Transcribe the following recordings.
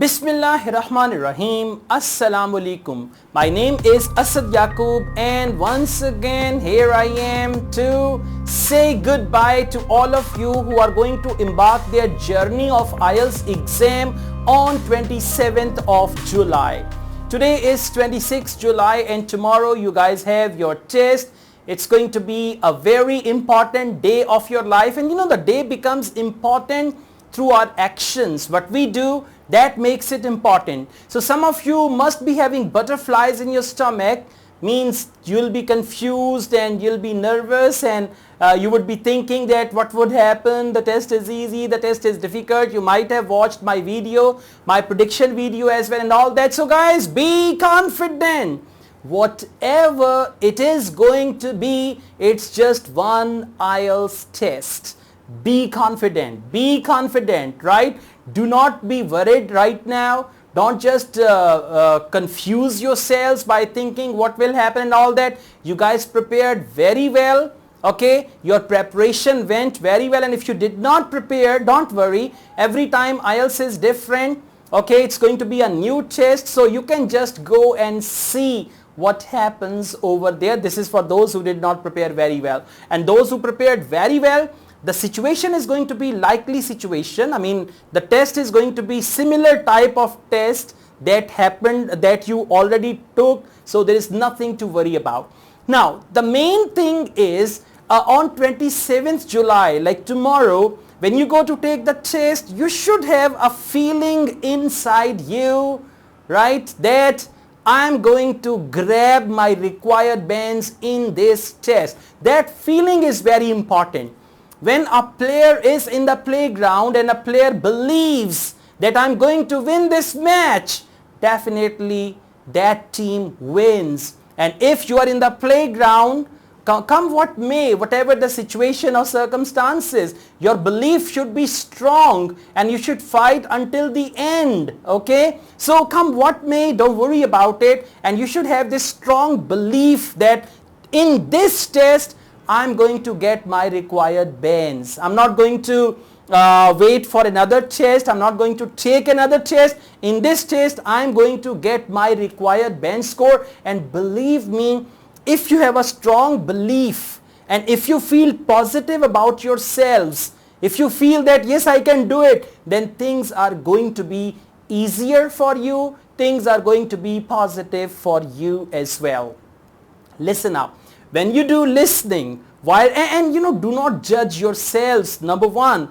Bismillahirrahmanirrahim. Assalamu alaikum. My name is Asad Yaqub, and once again here I am to say goodbye to all of you who are going to embark their journey of Ielts exam on 27th of July. Today is 26th July and tomorrow you guys have your test. It's going to be a very important day of your life, and the day becomes important through our actions. What we do, that makes it important. So some of you must be having butterflies in your stomach, means you'll be confused and you'll be nervous, and you would be thinking that what would happen, the test is easy, the test is difficult. You might have watched my video, my prediction video as well and all that. So guys, be confident. Whatever it is going to be, it's just one IELTS test. Be confident, right? Do not be worried right now. Don't just confuse yourselves by thinking what will happen and all that. You guys prepared very well, okay? Your preparation went very well, and if you did not prepare, don't worry. Every time IELTS is different, okay? It's going to be a new test, so you can just go and see what happens over there. This is for those who did not prepare very well. And those who prepared very well, the situation is going to be likely situation. I mean, the test is going to be similar type of test that happened, that you already took. So there is nothing to worry about. Now, the main thing is on 27th July, like tomorrow, when you go to take the test, you should have a feeling inside you, right, that I'm going to grab my required bands in this test. That feeling is very important. When a player is in the playground and a player believes that I'm going to win this match, definitely that team wins. And if you are in the playground, come what may, whatever the situation or circumstances, your belief should be strong and you should fight until the end, okay? So come what may, don't worry about it, and you should have this strong belief that in this test, I'm going to get my required bands. I'm not going to wait for another test. I'm not going to take another test. In this test, I'm going to get my required band score. And believe me, if you have a strong belief and if you feel positive about yourselves, if you feel that yes, I can do it, then things are going to be easier for you. Things are going to be positive for you as well. Listen up. When you do listening, and do not judge yourselves, number one.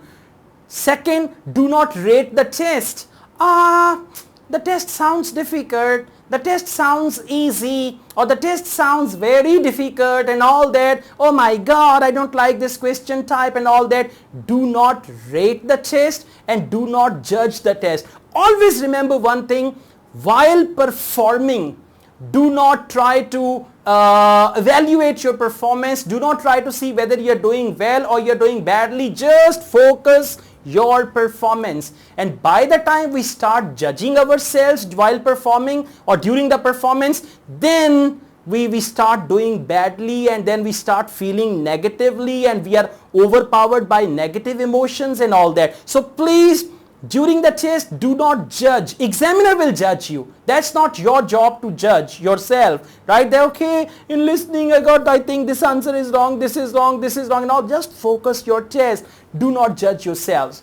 Second, do not rate the test. The test sounds difficult, the test sounds easy, or the test sounds very difficult and all that. Oh my God, I don't like this question type and all that. Do not rate the test and do not judge the test. Always remember one thing, while performing, do not try to evaluate your performance. Do not try to see whether you're doing well or you're doing badly. Just focus your performance. And by the time we start judging ourselves while performing or during the performance, then we start doing badly, and then we start feeling negatively, and we are overpowered by negative emotions and all that. So please, during the test, do not judge. Examiner will judge you. That's not your job to judge yourself, right? They're okay, in listening, I think this answer is wrong, this is wrong, and all. Just focus your test. Do not judge yourselves.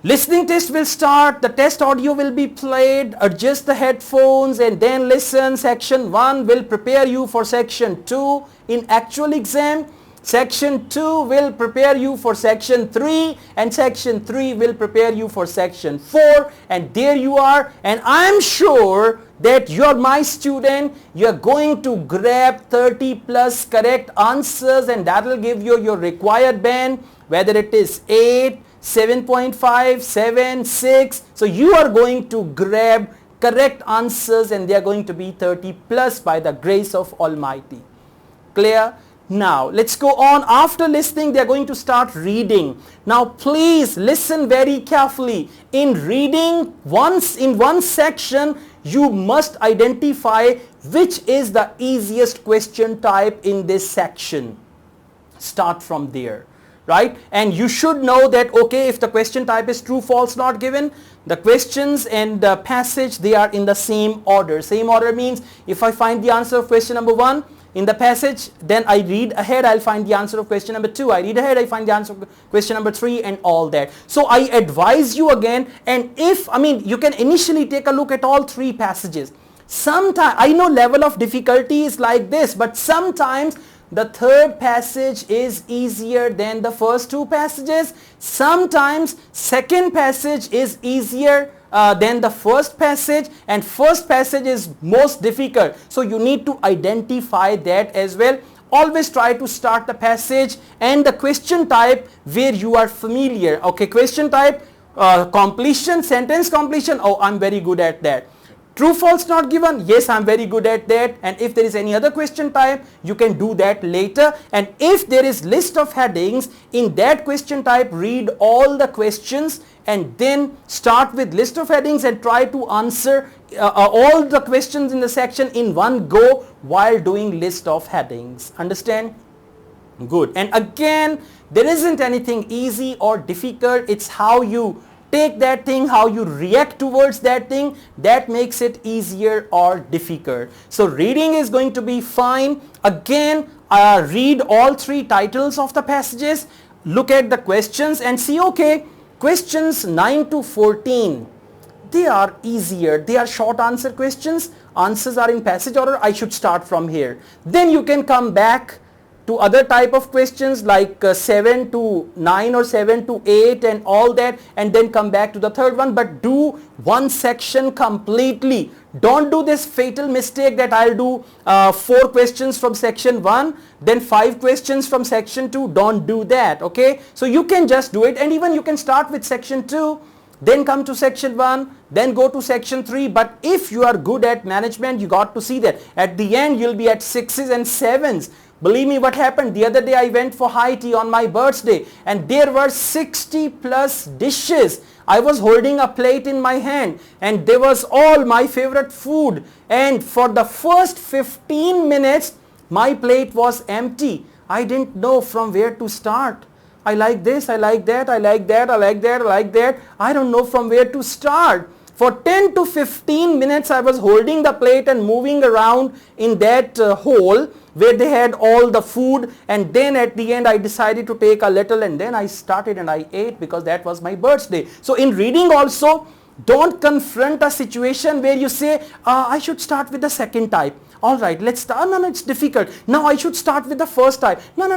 Listening test will start. The test audio will be played. Adjust the headphones and then listen. Section 1 will prepare you for section 2 in actual exam. Section 2 will prepare you for section 3, and section 3 will prepare you for section 4, and there you are. And I'm sure that you're my student. You're going to grab 30 plus correct answers, and that will give you your required band, whether it is 8, 7.5, 7, 6. So you are going to grab correct answers, and they are going to be 30 plus by the grace of Almighty. Clear? Now, let's go on. After listening, they are going to start reading. Now, please listen very carefully. In reading, in one section, you must identify which is the easiest question type in this section. Start from there. right? And you should know that, okay, if the question type is true, false, not given, the questions and the passage, they are in the same order. Same order means if I find the answer of question number 1 in the passage, then I read ahead, I'll find the answer of question number 2. I read ahead, I find the answer of question number 3 and all that. So I advise you again, and if, I mean, you can initially take a look at all 3 passages. Sometimes, I know level of difficulty is like this, but sometimes the third passage is easier than the first 2 passages. Sometimes second passage is easier than the first passage, and first passage is most difficult. So you need to identify that as well. Always try to start the passage and the question type where you are familiar. Okay, question type, completion, sentence completion, oh, I'm very good at that. True, false, not given, yes, I'm very good at that. And if there is any other question type, you can do that later. And if there is list of headings in that question type, read all the questions and then start with list of headings and try to answer all the questions in the section in one go while doing list of headings. Understand? Good. And again, there isn't anything easy or difficult. It's how you take that thing, how you react towards that thing, that makes it easier or difficult. So reading is going to be fine. Again, read all 3 titles of the passages, look at the questions and see, okay, questions 9 to 14, they are easier, they are short answer questions, answers are in passage order, I should start from here. Then you can come back to other type of questions like 7 to 9 or 7 to 8 and all that, and then come back to the third one, but do one section completely. Don't do this fatal mistake that I'll do 4 questions from section 1, then 5 questions from section 2. Don't do that, okay? So you can just do it, and even you can start with section 2, then come to section 1, then go to section 3. But if you are good at management, you got to see that at the end you'll be at 6s and 7s. Believe me, what happened the other day, I went for high tea on my birthday and there were 60 plus dishes. I was holding a plate in my hand and there was all my favorite food, and for the first 15 minutes my plate was empty. I didn't know from where to start. I like this, I like that, I like that, I like that, I like that. I don't know from where to start. For 10 to 15 minutes I was holding the plate and moving around in that hole where they had all the food, and then at the end I decided to take a little and then I started and I ate because that was my birthday. So in reading also, don't confront a situation where you say, I should start with the second type. Alright, let's start. No, it's difficult. Now I should start with the first type. No,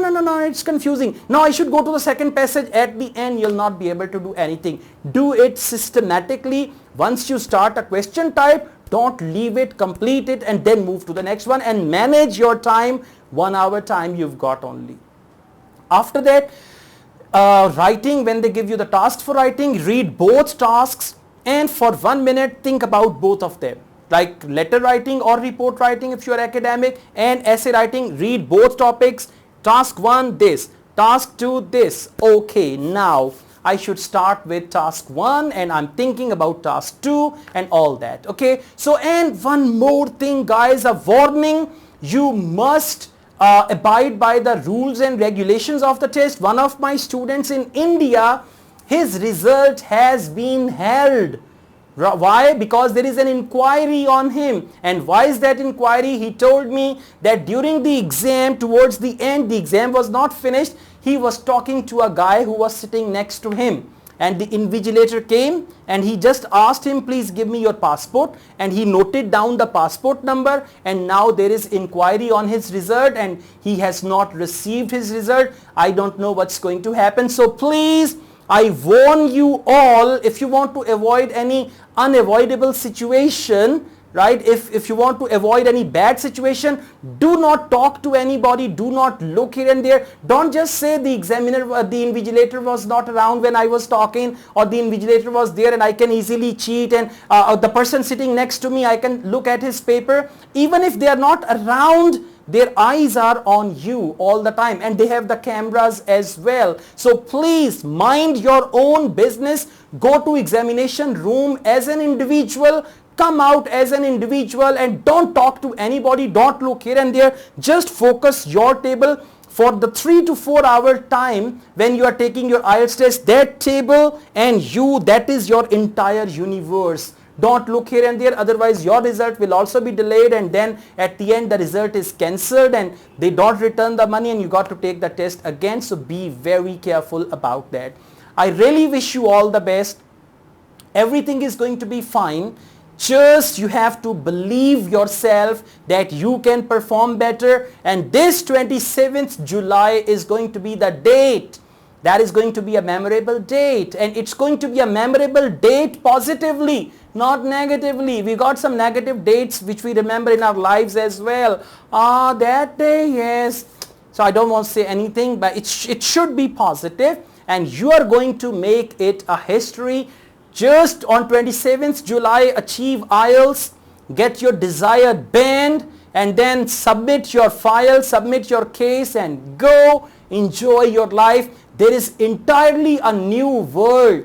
it's confusing. Now I should go to the second passage. At the end, you'll not be able to do anything. Do it systematically. Once you start a question type, don't leave it, complete it, and then move to the next one and manage your time. 1 hour time you've got only. After that, writing, when they give you the task for writing, read both tasks and for 1 minute think about both of them. Like letter writing or report writing if you are academic, and essay writing, read both topics. Task 1 this, task 2 this. Okay, now I should start with task 1 and I'm thinking about task 2 and all that. Okay, so and one more thing guys, a warning, you must abide by the rules and regulations of the test. One of my students in India, his result has been held. Why? Because there is an inquiry on him. And why is that inquiry? He told me that during the exam, towards the end, the exam was not finished. He was talking to a guy who was sitting next to him. And the invigilator came and he just asked him, please give me your passport. And he noted down the passport number, and now there is inquiry on his result and he has not received his result. I don't know what's going to happen. So please, I warn you all, if you want to avoid any unavoidable situation, right, if you want to avoid any bad situation, do not talk to anybody, do not look here and there. Don't just say the examiner, the invigilator was not around when I was talking, or the invigilator was there and I can easily cheat, and the person sitting next to me, I can look at his paper. Even if they are not around, their eyes are on you all the time, and they have the cameras as well. So please mind your own business. Go to examination room as an individual, come out as an individual, and don't talk to anybody, don't look here and there. Just focus your table, for the 3 to 4 hour time when you are taking your IELTS test, that table and you, that is your entire universe. Don't look here and there, otherwise your result will also be delayed, and then at the end the result is cancelled and they don't return the money and you got to take the test again. So be very careful about that. I really wish you all the best. Everything is going to be fine. Just you have to believe yourself that you can perform better, and this 27th July is going to be the date. That is going to be a memorable date, and it's going to be a memorable date positively, not negatively. We got some negative dates which we remember in our lives as well. That day, yes. So I don't want to say anything, but it should be positive, and you are going to make it a history. Just on 27th July, achieve IELTS, get your desired band, and then submit your file, submit your case, and go enjoy your life. There is entirely a new world.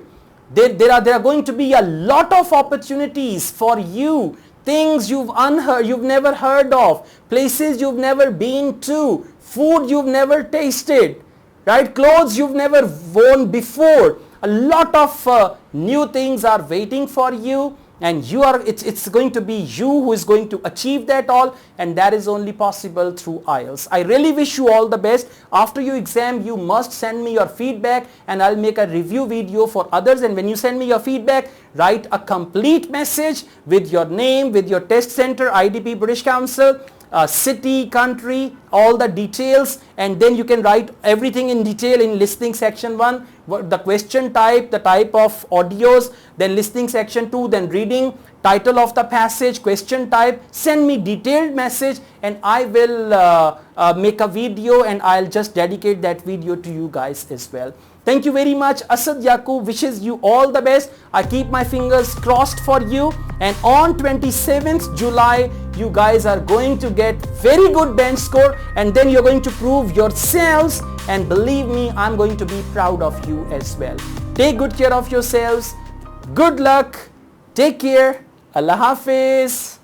There are going to be a lot of opportunities for you. Things you've never heard of, places you've never been to, food you've never tasted, right? Clothes you've never worn before. A lot of new things are waiting for you, and it's going to be you who is going to achieve that all, and that is only possible through IELTS. I really wish you all the best. After your exam, you must send me your feedback, and I'll make a review video for others. And when you send me your feedback, write a complete message with your name, with your test center, IDP, British Council, city, country, all the details, and then you can write everything in detail in listening section 1, the question type, the type of audios, then listening section 2, then reading, title of the passage, question type. Send me detailed message, and I will make a video, and I'll just dedicate that video to you guys as well. Thank you very much. Asad Yaqub wishes you all the best. I keep my fingers crossed for you, and on 27th July you guys are going to get very good bench score, and then you're going to prove yourselves, and believe me, I'm going to be proud of you as well. Take good care of yourselves. Good luck. Take care. Allah Hafiz.